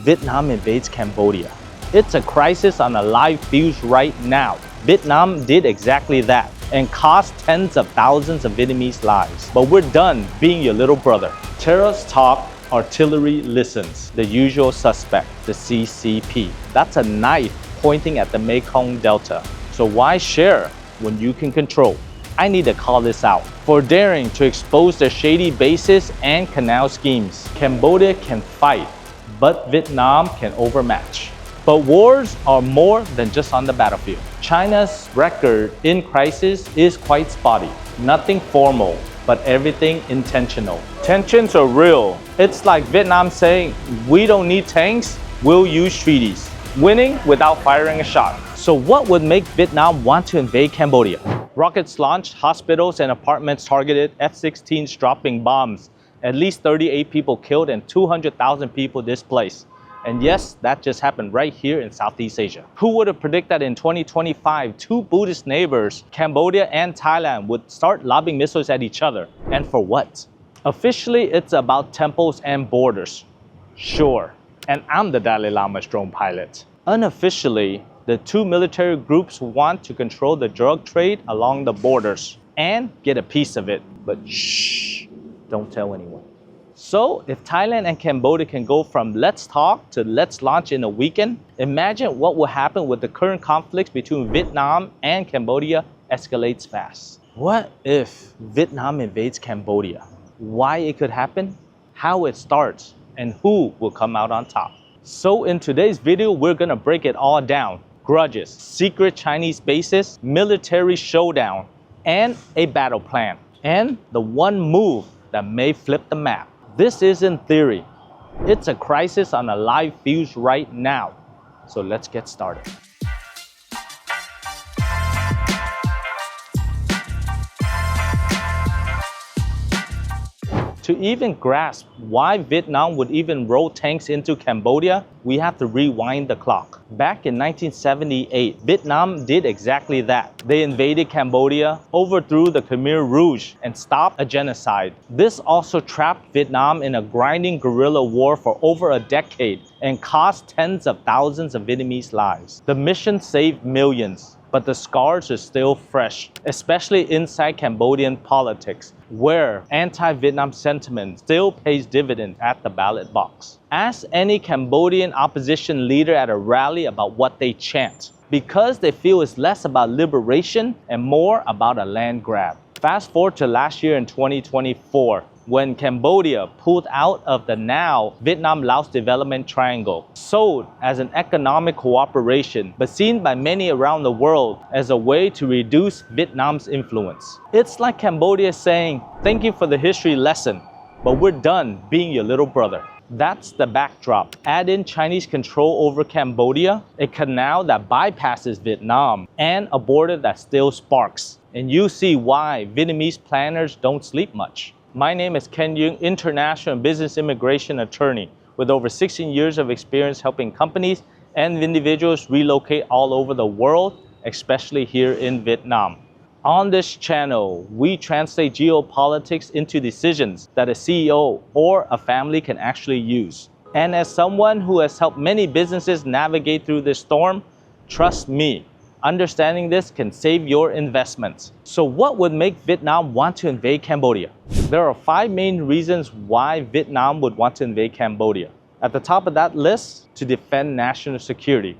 Vietnam invades Cambodia. It's a crisis on a live fuse right now. Vietnam did exactly that and cost tens of thousands of Vietnamese lives. But we're done being your little brother. Terrorists talk, artillery listens. The usual suspect, the CCP. That's a knife pointing at the Mekong Delta. So why share when you can control? I need to call this out. For daring to expose their shady bases and canal schemes, Cambodia can fight, but Vietnam can overmatch. But wars are more than just on the battlefield. China's record in crisis is quite spotty. Nothing formal, but everything intentional. Tensions are real. It's like Vietnam saying, we don't need tanks, we'll use treaties. Winning without firing a shot. So what would make Vietnam want to invade Cambodia? Rockets launched, hospitals and apartments targeted, F-16s dropping bombs. At least 38 people killed and 200,000 people displaced. And yes, that just happened right here in Southeast Asia. Who would have predicted that in 2025, two Buddhist neighbors, Cambodia and Thailand, would start lobbing missiles at each other? And for what? Officially, it's about temples and borders. Sure. And I'm the Dalai Lama's drone pilot. Unofficially, the two military groups want to control the drug trade along the borders and get a piece of it. But shh, don't tell anyone. So if Thailand and Cambodia can go from let's talk to let's launch in a weekend, imagine what will happen with the current conflicts between Vietnam and Cambodia escalates fast. What if Vietnam invades Cambodia? Why it could happen, how it starts, and who will come out on top. So in today's video, we're gonna break it all down. Grudges, secret Chinese bases, military showdown, and a battle plan. And the one move that may flip the map. This isn't theory. It's a crisis on a live fuse right now. So let's get started. To even grasp why Vietnam would even roll tanks into Cambodia, we have to rewind the clock. Back in 1978, Vietnam did exactly that. They invaded Cambodia, overthrew the Khmer Rouge, and stopped a genocide. This also trapped Vietnam in a grinding guerrilla war for over a decade and cost tens of thousands of Vietnamese lives. The mission saved millions, but the scars are still fresh, especially inside Cambodian politics, where anti-Vietnam sentiment still pays dividends at the ballot box. Ask any Cambodian opposition leader at a rally about what they chant, because they feel it's less about liberation and more about a land grab. Fast forward to last year in 2024, when Cambodia pulled out of the now Vietnam-Laos Development Triangle, sold as an economic cooperation, but seen by many around the world as a way to reduce Vietnam's influence. It's like Cambodia saying, thank you for the history lesson, but we're done being your little brother. That's the backdrop. Add in Chinese control over Cambodia, a canal that bypasses Vietnam, and a border that still sparks. And you see why Vietnamese planners don't sleep much. My name is Ken Duong, international business immigration attorney with over 16 years of experience helping companies and individuals relocate all over the world, especially here in Vietnam. On this channel, we translate geopolitics into decisions that a CEO or a family can actually use. And as someone who has helped many businesses navigate through this storm, trust me, understanding this can save your investments. So what would make Vietnam want to invade Cambodia? There are 5 main reasons why Vietnam would want to invade Cambodia. At the top of that list, to defend national security.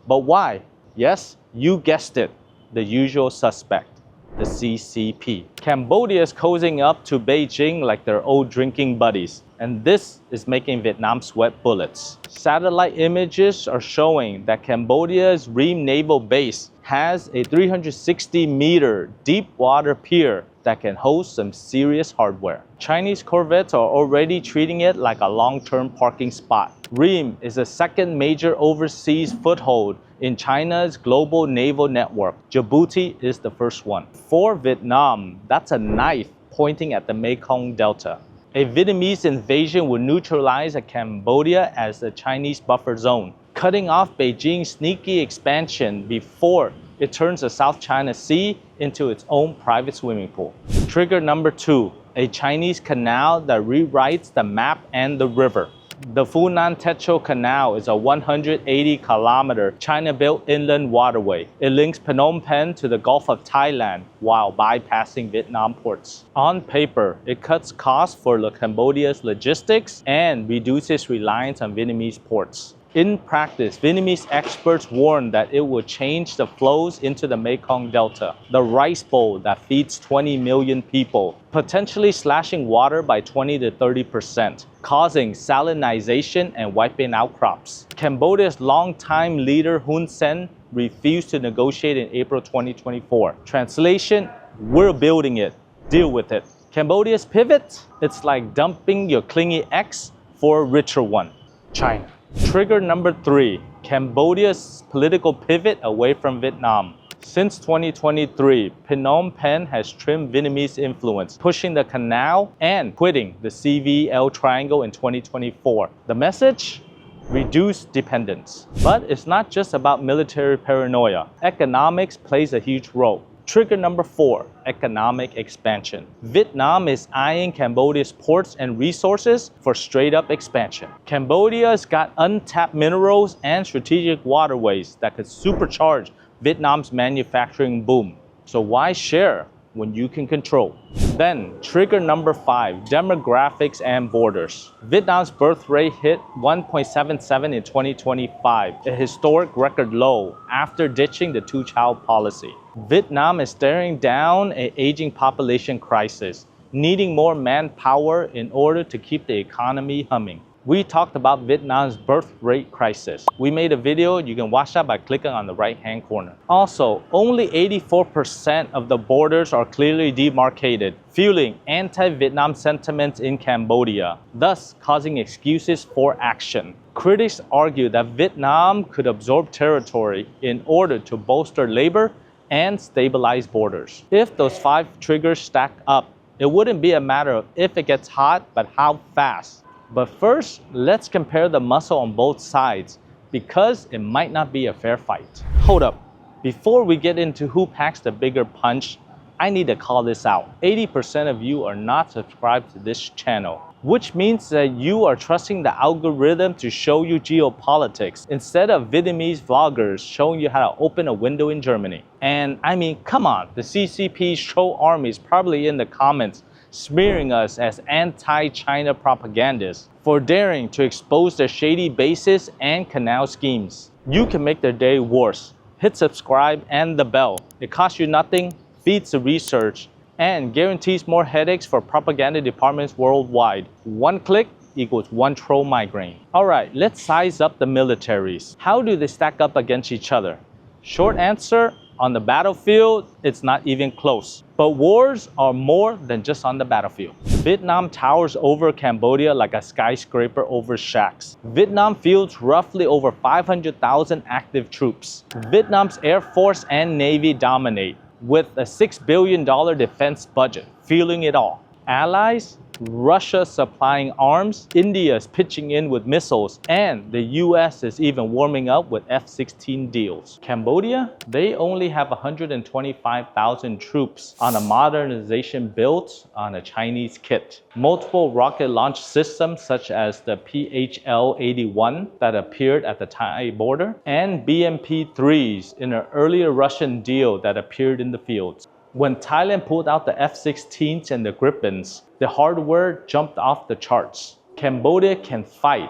But why? Yes, you guessed it, the usual suspect, the CCP. Cambodia is cozying up to Beijing like their old drinking buddies. And this is making Vietnam sweat bullets. Satellite images are showing that Cambodia's Ream Naval Base has a 360-meter deep water pier that can host some serious hardware. Chinese corvettes are already treating it like a long-term parking spot. Ream is the second major overseas foothold in China's global naval network. Djibouti is the first one. For Vietnam, that's a knife pointing at the Mekong Delta. A Vietnamese invasion would neutralize Cambodia as the Chinese buffer zone, cutting off Beijing's sneaky expansion before it turns the South China Sea into its own private swimming pool. Trigger number 2, a Chinese canal that rewrites the map and the river. The Funan-Techo Canal is a 180-kilometer China-built inland waterway. It links Phnom Penh to the Gulf of Thailand while bypassing Vietnam ports. On paper, it cuts costs for Cambodia's logistics and reduces reliance on Vietnamese ports. In practice, Vietnamese experts warn that it will change the flows into the Mekong Delta, the rice bowl that feeds 20 million people, potentially slashing water by 20 to 30%, causing salinization and wiping out crops. Cambodia's longtime leader Hun Sen refused to negotiate in April 2024. Translation, we're building it, deal with it. Cambodia's pivot? It's like dumping your clingy ex for a richer one. China. Trigger number 3, Cambodia's political pivot away from Vietnam. Since 2023, Phnom Penh has trimmed Vietnamese influence, pushing the Canal and quitting the CVL Triangle in 2024. The message? Reduce dependence. But it's not just about military paranoia. Economics plays a huge role. Trigger number 4, economic expansion. Vietnam is eyeing Cambodia's ports and resources for straight-up expansion. Cambodia's got untapped minerals and strategic waterways that could supercharge Vietnam's manufacturing boom. So why share when you can control? Then, trigger number 5, demographics and borders. Vietnam's birth rate hit 1.77 in 2025, a historic record low after ditching the two-child policy. Vietnam is staring down an aging population crisis, needing more manpower in order to keep the economy humming. We talked about Vietnam's birth rate crisis. We made a video, you can watch that by clicking on the right-hand corner. Also, only 84% of the borders are clearly demarcated, fueling anti-Vietnam sentiments in Cambodia, thus causing excuses for action. Critics argue that Vietnam could absorb territory in order to bolster labor and stabilize borders. If those 5 triggers stack up, it wouldn't be a matter of if it gets hot, but how fast. But first, let's compare the muscle on both sides, because it might not be a fair fight. Hold up. Before we get into who packs the bigger punch, I need to call this out. 80% of you are not subscribed to this channel, which means that you are trusting the algorithm to show you geopolitics instead of Vietnamese vloggers showing you how to open a window in Germany. And I mean, come on, the CCP's troll army is probably in the comments smearing us as anti-China propagandists for daring to expose their shady bases and canal schemes. You can make their day worse. Hit subscribe and the bell. It costs you nothing, feeds the research, and guarantees more headaches for propaganda departments worldwide. 1 click equals 1 troll migraine. Alright, let's size up the militaries. How do they stack up against each other? Short answer, on the battlefield, it's not even close. But wars are more than just on the battlefield. Vietnam towers over Cambodia like a skyscraper over shacks. Vietnam fields roughly over 500,000 active troops. Vietnam's Air Force and Navy dominate, with a $6 billion defense budget, fueling it all. Allies? Russia supplying arms, India is pitching in with missiles, and the US is even warming up with F-16 deals. Cambodia? They only have 125,000 troops on a modernization built on a Chinese kit. Multiple rocket launch systems such as the PHL-81 that appeared at the Thai border, and BMP-3s in an earlier Russian deal that appeared in the fields. When Thailand pulled out the F-16s and the Gripens, the hardware jumped off the charts. Cambodia can fight,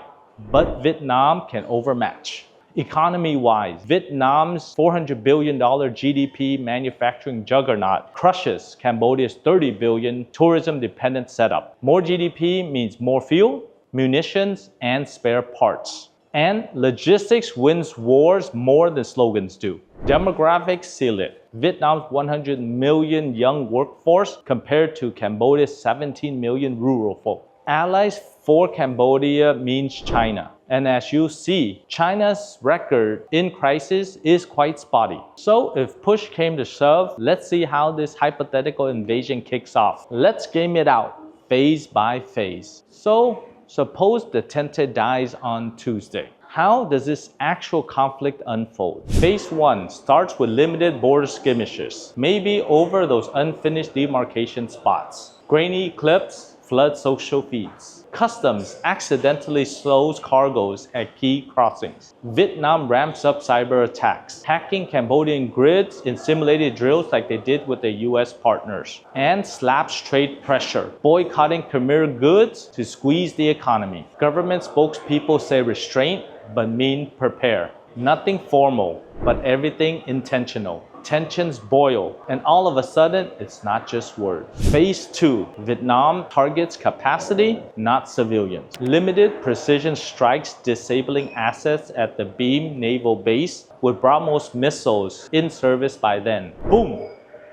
but Vietnam can overmatch. Economy-wise, Vietnam's $400 billion GDP manufacturing juggernaut crushes Cambodia's $30 billion tourism-dependent setup. More GDP means more fuel, munitions, and spare parts. And logistics wins wars more than slogans do. Demographics seal it. Vietnam's 100 million young workforce compared to Cambodia's 17 million rural folk. Allies for Cambodia means China. And as you see, China's record in crisis is quite spotty. So if push came to shove, let's see how this hypothetical invasion kicks off. Let's game it out, phase by phase. So suppose the Tente dies on Tuesday. How does this actual conflict unfold? Phase 1 starts with limited border skirmishes, maybe over those unfinished demarcation spots. Grainy cliffs, flood social feeds. Customs accidentally slows cargoes at key crossings. Vietnam ramps up cyber attacks, hacking Cambodian grids in simulated drills like they did with their US partners. And slaps trade pressure, boycotting Khmer goods to squeeze the economy. Government spokespeople say restraint, but mean prepare. Nothing formal, but everything intentional. Tensions boil, and all of a sudden, it's not just words. Phase 2. Vietnam targets capacity, not civilians. Limited precision strikes disabling assets at the Ream Naval Base with BrahMos missiles in service by then. Boom!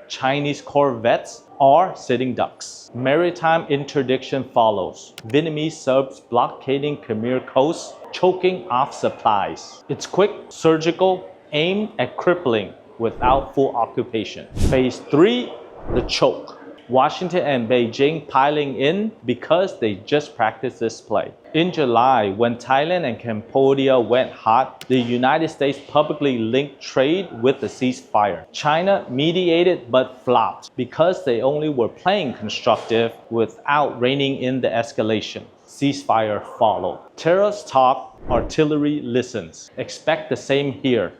Chinese corvettes are sitting ducks. Maritime interdiction follows. Vietnamese subs blockading Khmer coast, choking off supplies. It's quick, surgical, aimed at crippling without full occupation. Phase 3, the choke. Washington and Beijing piling in because they just practiced this play. In July, when Thailand and Cambodia went hot, the United States publicly linked trade with the ceasefire. China mediated but flopped because they only were playing constructive without reining in the escalation. Ceasefire followed. Terrorists talk, artillery listens. Expect the same here,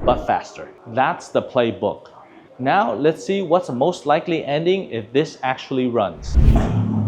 but faster. That's the playbook. Now let's see what's the most likely ending if this actually runs.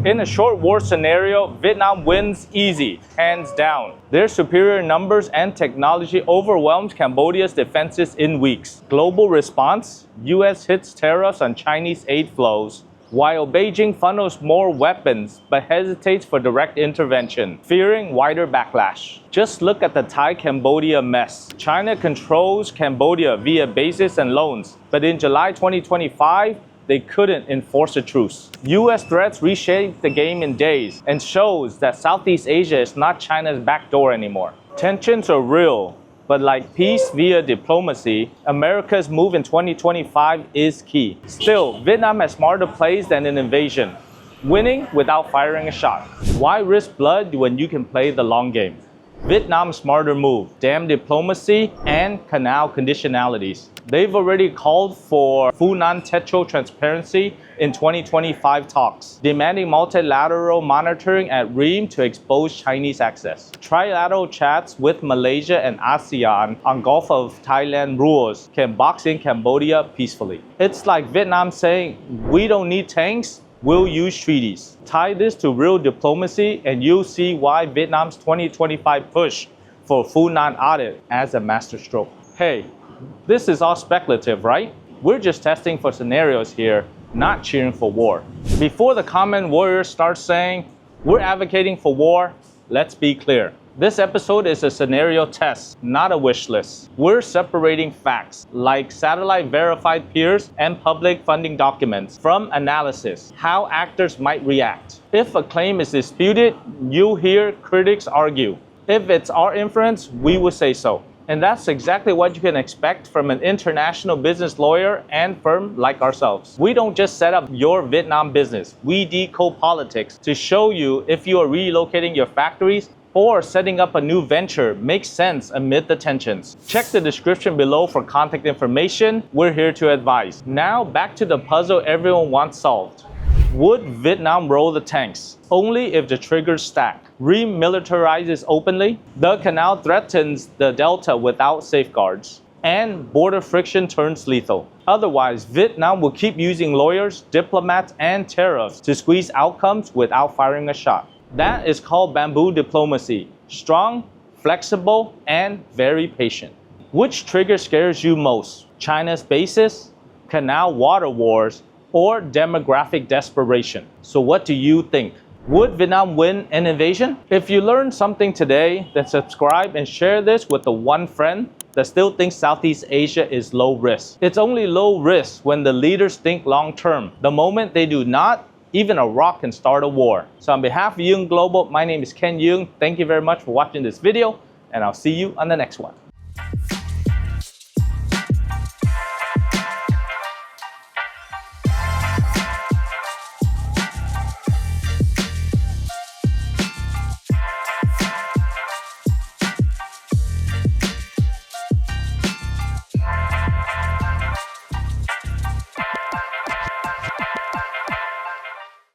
In a short war scenario, Vietnam wins easy, hands down. Their superior numbers and technology overwhelmed Cambodia's defenses in weeks. Global response: US hits tariffs on Chinese aid flows, while Beijing funnels more weapons but hesitates for direct intervention, fearing wider backlash. Just look at the Thai-Cambodia mess. China controls Cambodia via bases and loans, but in July 2025, they couldn't enforce a truce. US threats reshaped the game in days and shows that Southeast Asia is not China's backdoor anymore. Tensions are real, but like peace via diplomacy, America's move in 2025 is key. Still, Vietnam has smarter plays than an invasion, winning without firing a shot. Why risk blood when you can play the long game? Vietnam's smarter move: dam diplomacy and Canal conditionalities. They've already called for Funan Techo transparency in 2025 talks, demanding multilateral monitoring at Ream to expose Chinese access. Trilateral chats with Malaysia and ASEAN on Gulf of Thailand rules can box in Cambodia peacefully. It's like Vietnam saying, we don't need tanks, we'll use treaties. Tie this to real diplomacy and you'll see why Vietnam's 2025 push for Funan audit as a masterstroke. Hey, this is all speculative, right? We're just testing for scenarios here, not cheering for war. Before the comment warriors start saying, we're advocating for war, let's be clear. This episode is a scenario test, not a wish list. We're separating facts, like satellite verified peers and public funding documents, from analysis, how actors might react. If a claim is disputed, you'll hear critics argue. If it's our inference, we will say so. And that's exactly what you can expect from an international business lawyer and firm like ourselves. We don't just set up your Vietnam business. We decode politics to show you if you are relocating your factories or setting up a new venture makes sense amid the tensions. Check the description below for contact information. We're here to advise. Now back to the puzzle everyone wants solved. Would Vietnam roll the tanks? Only if the triggers stack. Ream militarizes openly. The Canal threatens the Delta without safeguards. And border friction turns lethal. Otherwise, Vietnam will keep using lawyers, diplomats, and tariffs to squeeze outcomes without firing a shot. That is called bamboo diplomacy. Strong, flexible, and very patient. Which trigger scares you most? China's bases, Canal water wars, or demographic desperation? So what do you think? Would Vietnam win an invasion? If you learned something today, then subscribe and share this with the one friend that still thinks Southeast Asia is low risk. It's only low risk when the leaders think long term. The moment they do not, even a rock can start a war. So on behalf of Duong Global, my name is Ken Duong. Thank you very much for watching this video, and I'll see you on the next one.